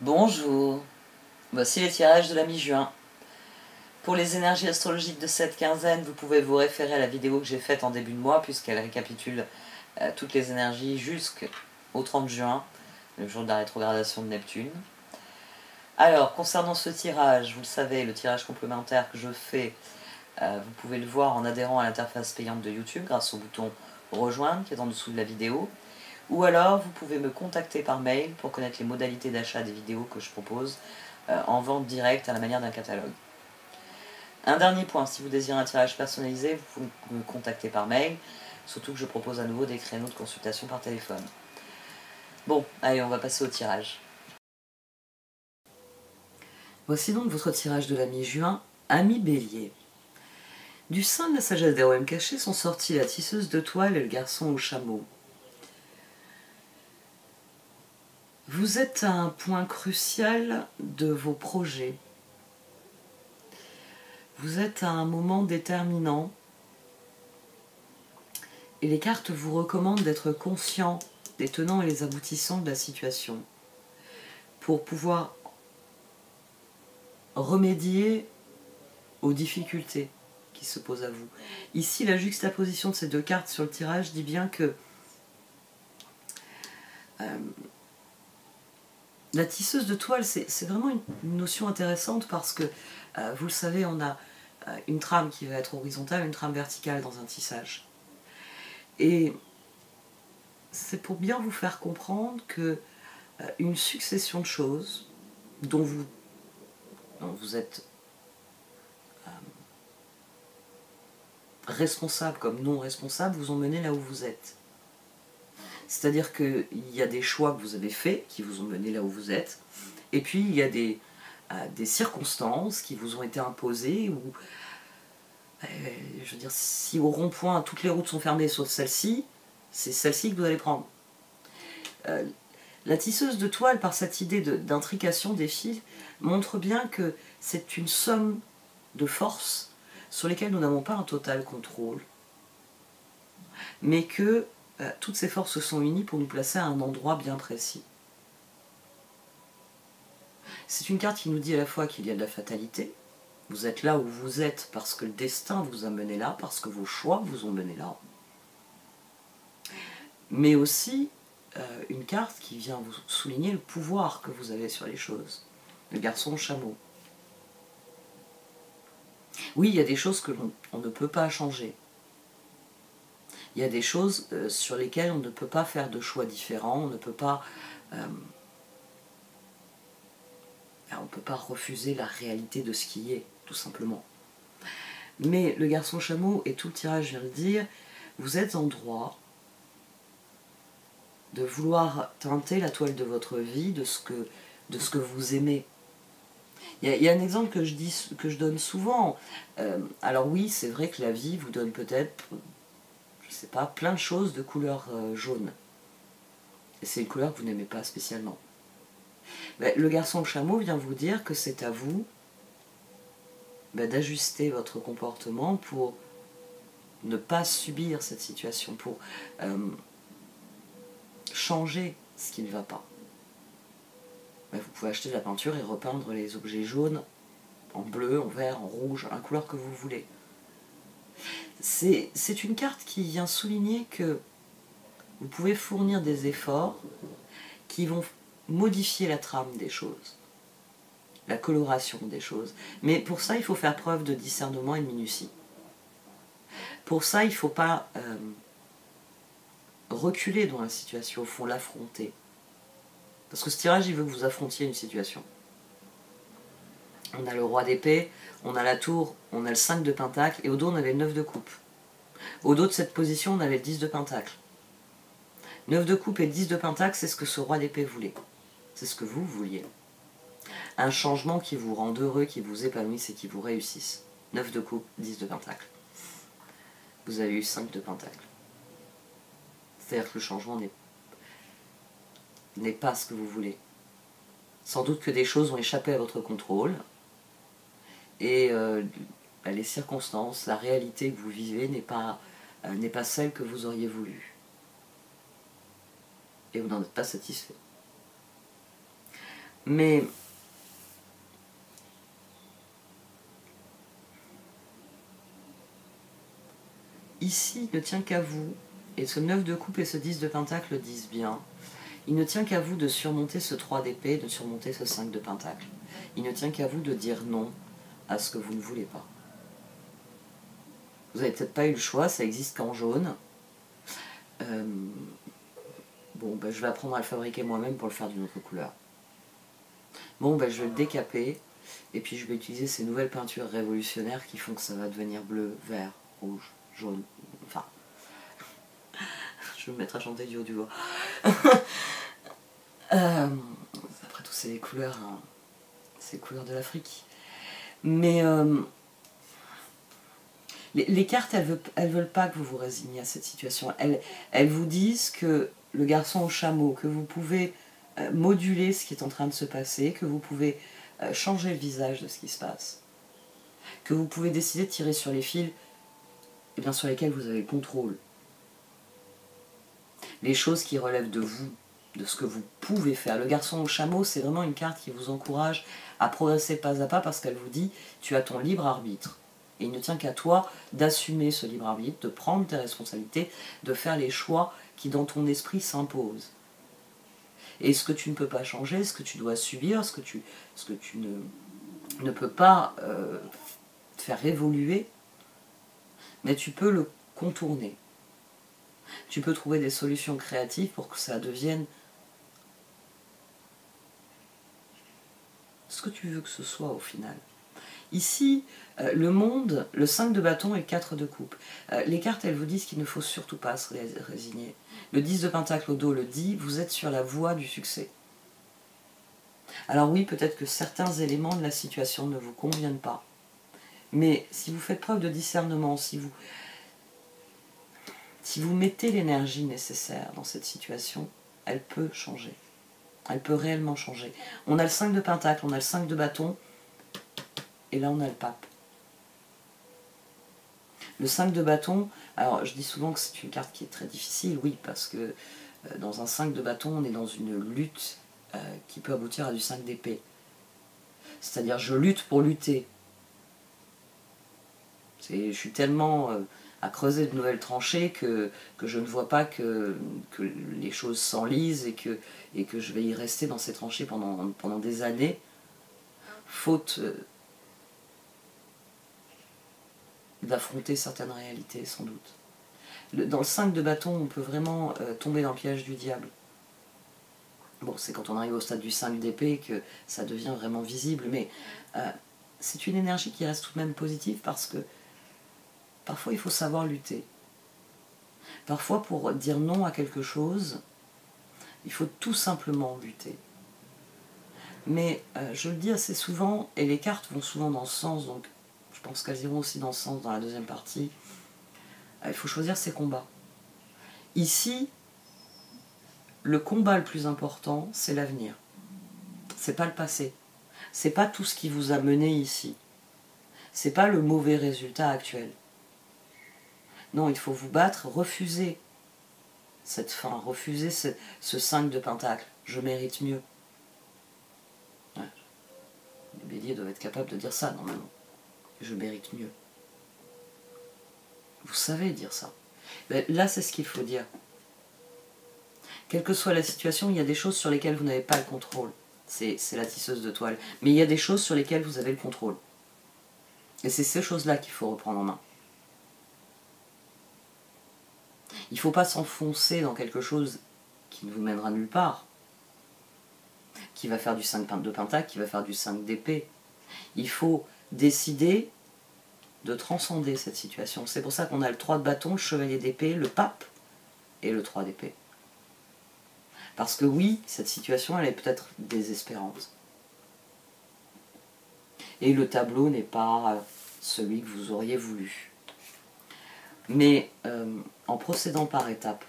Bonjour, voici les tirages de la mi-juin. Pour les énergies astrologiques de cette quinzaine, vous pouvez vous référer à la vidéo que j'ai faite en début de mois puisqu'elle récapitule toutes les énergies jusqu'au 30 juin, le jour de la rétrogradation de Neptune. Alors, concernant ce tirage, vous le savez, le tirage complémentaire que je fais, vous pouvez le voir en adhérant à l'interface payante de YouTube grâce au bouton rejoindre qui est en dessous de la vidéo. Ou alors, vous pouvez me contacter par mail pour connaître les modalités d'achat des vidéos que je propose en vente directe à la manière d'un catalogue. Un dernier point, si vous désirez un tirage personnalisé, vous pouvez me contacter par mail, surtout que je propose à nouveau des créneaux de consultation par téléphone. Bon, allez, on va passer au tirage. Voici donc votre tirage de la mi-juin, Ami Bélier. Du sein de la sagesse des royaumes cachés sont sortis la tisseuse de toile et le garçon au chameau. Vous êtes à un point crucial de vos projets. Vous êtes à un moment déterminant et les cartes vous recommandent d'être conscient des tenants et les aboutissants de la situation pour pouvoir remédier aux difficultés qui se posent à vous. Ici, la juxtaposition de ces deux cartes sur le tirage dit bien que la tisseuse de toile, c'est vraiment une notion intéressante parce que, vous le savez, on a une trame qui va être horizontale, une trame verticale dans un tissage. Et c'est pour bien vous faire comprendre que une succession de choses dont vous êtes responsable comme non responsable vous ont mené là où vous êtes. C'est-à-dire qu'il y a des choix que vous avez faits qui vous ont mené là où vous êtes, et puis il y a des circonstances qui vous ont été imposées, ou je veux dire, si au rond-point toutes les routes sont fermées sauf celle-ci, c'est celle-ci que vous allez prendre. La tisseuse de toile, par cette idée d'intrication des fils, montre bien que c'est une somme de forces sur lesquelles nous n'avons pas un total contrôle, mais que toutes ces forces sont unies pour nous placer à un endroit bien précis. C'est une carte qui nous dit à la fois qu'il y a de la fatalité, vous êtes là où vous êtes parce que le destin vous a mené là, parce que vos choix vous ont mené là, mais aussi une carte qui vient vous souligner le pouvoir que vous avez sur les choses, le garçon au chameau. Oui, il y a des choses que l'on ne peut pas changer. Il y a des choses sur lesquelles on ne peut pas faire de choix différents, on ne peut pas refuser la réalité de ce qui est, tout simplement. Mais le garçon chameau, et tout le tirage vient le dire, vous êtes en droit de vouloir teinter la toile de votre vie de ce que vous aimez. Il y a un exemple que je donne souvent. Alors oui, c'est vrai que la vie vous donne peut-être, je sais pas, plein de choses de couleur jaune. Et c'est une couleur que vous n'aimez pas spécialement. Mais le garçon au chameau vient vous dire que c'est à vous d'ajuster votre comportement pour ne pas subir cette situation, pour changer ce qui ne va pas. Vous pouvez acheter de la peinture et repeindre les objets jaunes en bleu, en vert, en rouge, la couleur que vous voulez. C'est une carte qui vient souligner que vous pouvez fournir des efforts qui vont modifier la trame des choses, la coloration des choses. Mais pour ça, il faut faire preuve de discernement et de minutie. Pour ça, il ne faut pas reculer dans la situation, il faut l'affronter. Parce que ce tirage, il veut que vous affrontiez une situation. On a le roi d'épée, on a la tour, on a le 5 de pentacle, et au dos, on a les 9 de coupe. Au dos de cette position, on avait le 10 de pentacle. 9 de coupe et 10 de pentacle, c'est ce que ce roi d'épée voulait. C'est ce que vous vouliez. Un changement qui vous rende heureux, qui vous épanouisse et qui vous réussisse. 9 de coupe, 10 de pentacle. Vous avez eu 5 de pentacle. C'est-à-dire que le changement n'est pas ce que vous voulez. Sans doute que des choses ont échappé à votre contrôle, et les circonstances, la réalité que vous vivez n'est pas celle que vous auriez voulu. Et vous n'en êtes pas satisfait. Mais ici, il ne tient qu'à vous, et ce 9 de coupe et ce 10 de pentacle le disent bien, il ne tient qu'à vous de surmonter ce 3 d'épée, de surmonter ce 5 de pentacle. Il ne tient qu'à vous de dire non à ce que vous ne voulez pas. Vous n'avez peut-être pas eu le choix, ça existe qu'en jaune. Bon, ben, je vais apprendre à le fabriquer moi-même pour le faire d'une autre couleur. Bon, ben, je vais le décaper, et puis je vais utiliser ces nouvelles peintures révolutionnaires qui font que ça va devenir bleu, vert, rouge, jaune, enfin... Je vais me mettre à chanter du haut du voix. Après tout, c'est les couleurs, hein, c'est les couleurs de l'Afrique. Mais les cartes, elles veulent pas que vous vous résigniez à cette situation. Elles vous disent que le garçon au chameau, que vous pouvez moduler ce qui est en train de se passer, que vous pouvez changer le visage de ce qui se passe, que vous pouvez décider de tirer sur les fils eh bien, sur lesquels vous avez le contrôle. Les choses qui relèvent de vous, de ce que vous pouvez faire. Le garçon au chameau, c'est vraiment une carte qui vous encourage à progresser pas à pas parce qu'elle vous dit tu as ton libre arbitre. Et il ne tient qu'à toi d'assumer ce libre arbitre, de prendre tes responsabilités, de faire les choix qui dans ton esprit s'imposent. Et ce que tu ne peux pas changer, ce que tu dois subir, ce que tu ne peux pas faire évoluer, mais tu peux le contourner. Tu peux trouver des solutions créatives pour que ça devienne ce que tu veux que ce soit au final. Ici, le monde, le 5 de bâton et le 4 de coupe. Les cartes, elles vous disent qu'il ne faut surtout pas se résigner. Le 10 de pentacle au dos le dit, vous êtes sur la voie du succès. Alors oui, peut-être que certains éléments de la situation ne vous conviennent pas. Mais si vous faites preuve de discernement, si vous mettez l'énergie nécessaire dans cette situation, elle peut changer. Elle peut réellement changer. On a le 5 de pentacle, on a le 5 de bâton, et là on a le pape. Le 5 de bâton, alors je dis souvent que c'est une carte qui est très difficile, oui, parce que dans un 5 de bâton, on est dans une lutte qui peut aboutir à du 5 d'épée. C'est-à-dire je lutte pour lutter. Je suis tellement à creuser de nouvelles tranchées que je ne vois pas que les choses s'enlisent et que je vais y rester dans ces tranchées pendant des années, faute d'affronter certaines réalités, sans doute. Dans le 5 de bâton, on peut vraiment tomber dans le piège du diable. Bon, c'est quand on arrive au stade du 5 d'épée que ça devient vraiment visible, mais c'est une énergie qui reste tout de même positive parce que parfois il faut savoir lutter. Parfois pour dire non à quelque chose, il faut tout simplement lutter. Mais je le dis assez souvent, et les cartes vont souvent dans ce sens, donc je pense qu'elles iront aussi dans ce sens dans la deuxième partie, il faut choisir ses combats. Ici, le combat le plus important, c'est l'avenir. C'est pas le passé. C'est pas tout ce qui vous a mené ici. C'est pas le mauvais résultat actuel. Non, il faut vous battre, refuser cette fin, refuser ce 5 de pentacle. Je mérite mieux. Ouais. Les béliers doivent être capables de dire ça, normalement. Je mérite mieux. Vous savez dire ça. Ben, là, c'est ce qu'il faut dire. Quelle que soit la situation, il y a des choses sur lesquelles vous n'avez pas le contrôle. C'est la tisseuse de toile. Mais il y a des choses sur lesquelles vous avez le contrôle. Et c'est ces choses-là qu'il faut reprendre en main. Il ne faut pas s'enfoncer dans quelque chose qui ne vous mènera nulle part. Qui va faire du 5 de pentacle, qui va faire du 5 d'épée. Il faut décider de transcender cette situation. C'est pour ça qu'on a le 3 de bâton, le chevalier d'épée, le pape et le 3 d'épée. Parce que oui, cette situation, elle est peut-être désespérante. Et le tableau n'est pas celui que vous auriez voulu. Mais en procédant par étapes,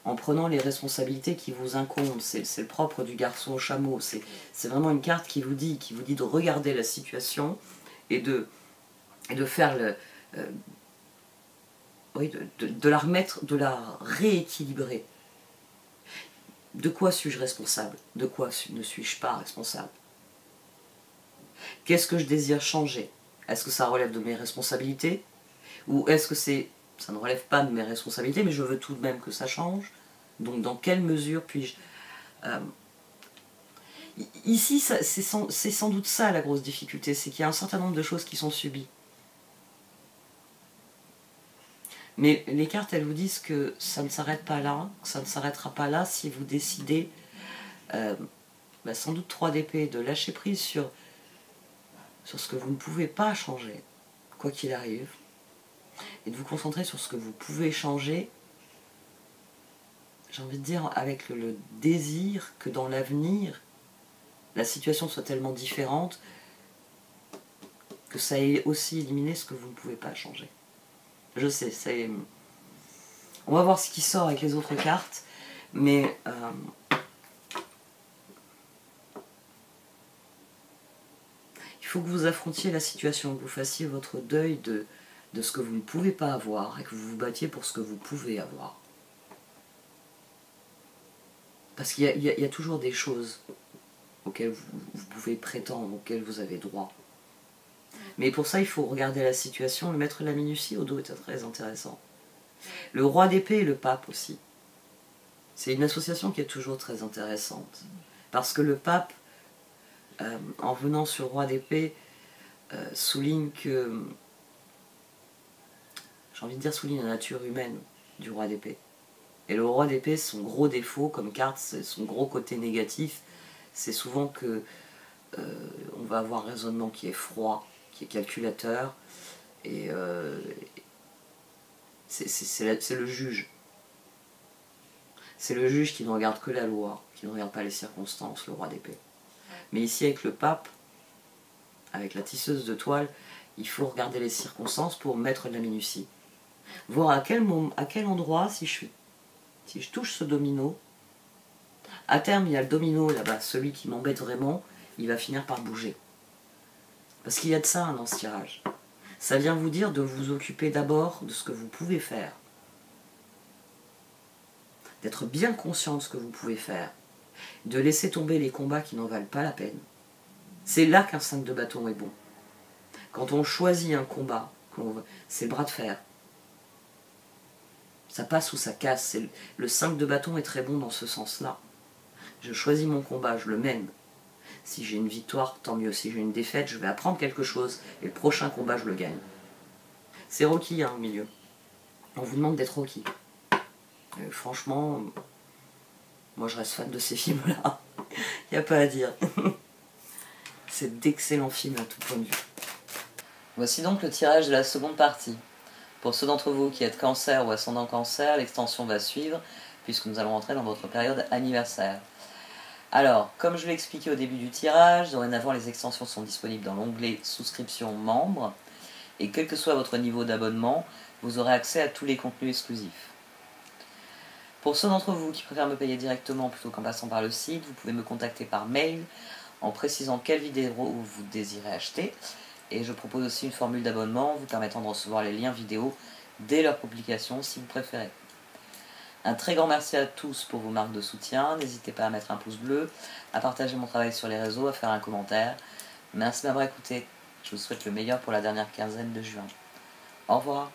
en prenant les responsabilités qui vous incombent, c'est le propre du garçon au chameau, c'est vraiment une carte qui vous dit de regarder la situation et de faire oui, de la remettre, de la rééquilibrer. De quoi suis-je responsable? De quoi ne suis-je pas responsable? Qu'est-ce que je désire changer? Est-ce que ça relève de mes responsabilités? Ou est-ce que ça ne relève pas de mes responsabilités, mais je veux tout de même que ça change? Donc dans quelle mesure puis-je... Ici, c'est sans doute ça la grosse difficulté, c'est qu'il y a un certain nombre de choses qui sont subies. Mais les cartes, elles vous disent que ça ne s'arrête pas là, que ça ne s'arrêtera pas là si vous décidez, sans doute 3 d'épée, de lâcher prise sur ce que vous ne pouvez pas changer, quoi qu'il arrive, et de vous concentrer sur ce que vous pouvez changer, j'ai envie de dire, avec le désir que dans l'avenir, la situation soit tellement différente que ça ait aussi éliminé ce que vous ne pouvez pas changer. Je sais, c'est... On va voir ce qui sort avec les autres cartes, mais... il faut que vous affrontiez la situation, que vous fassiez votre deuil de ce que vous ne pouvez pas avoir et que vous vous battiez pour ce que vous pouvez avoir. Parce qu'il y a toujours des choses auxquelles vous pouvez prétendre, auxquelles vous avez droit. Mais pour ça, il faut regarder la situation. Le maître de la minutie au dos est très intéressant. Le roi d'épée et le pape aussi. C'est une association qui est toujours très intéressante. Parce que le pape, en venant sur le roi d'épée, souligne que... j'ai envie de dire souligne la nature humaine du roi d'épée. Et le roi d'épée, son gros défaut comme carte, son gros côté négatif, c'est souvent que on va avoir un raisonnement qui est froid, qui est calculateur, et c'est le juge. C'est le juge qui ne regarde que la loi, qui ne regarde pas les circonstances, le roi d'épée. Mais ici, avec le pape, avec la tisseuse de toile, il faut regarder les circonstances pour mettre de la minutie. Voir à quel endroit, si je touche ce domino, à terme, il y a le domino là-bas, celui qui m'embête vraiment, il va finir par bouger. Parce qu'il y a de ça dans ce tirage. Ça vient vous dire de vous occuper d'abord de ce que vous pouvez faire. D'être bien conscient de ce que vous pouvez faire. De laisser tomber les combats qui n'en valent pas la peine. C'est là qu'un 5 de bâton est bon. Quand on choisit un combat, c'est le bras de fer. Ça passe ou ça casse. Le 5 de bâton est très bon dans ce sens-là. Je choisis mon combat, je le mène. Si j'ai une victoire, tant mieux. Si j'ai une défaite, je vais apprendre quelque chose. Et le prochain combat, je le gagne. C'est Rocky, hein, au milieu. On vous demande d'être Rocky. Franchement, moi je reste fan de ces films-là. Il n'y a pas à dire. C'est d'excellents films à tout point de vue. Voici donc le tirage de la seconde partie. Pour ceux d'entre vous qui êtes cancer ou ascendant cancer, l'extension va suivre, puisque nous allons entrer dans votre période anniversaire. Alors, comme je l'ai expliqué au début du tirage, dorénavant les extensions sont disponibles dans l'onglet souscription membres, et quel que soit votre niveau d'abonnement, vous aurez accès à tous les contenus exclusifs. Pour ceux d'entre vous qui préfèrent me payer directement plutôt qu'en passant par le site, vous pouvez me contacter par mail en précisant quelle vidéo vous désirez acheter, et je propose aussi une formule d'abonnement vous permettant de recevoir les liens vidéo dès leur publication si vous préférez. Un très grand merci à tous pour vos marques de soutien. N'hésitez pas à mettre un pouce bleu, à partager mon travail sur les réseaux, à faire un commentaire. Merci de m'avoir écouté. Je vous souhaite le meilleur pour la dernière quinzaine de juin. Au revoir.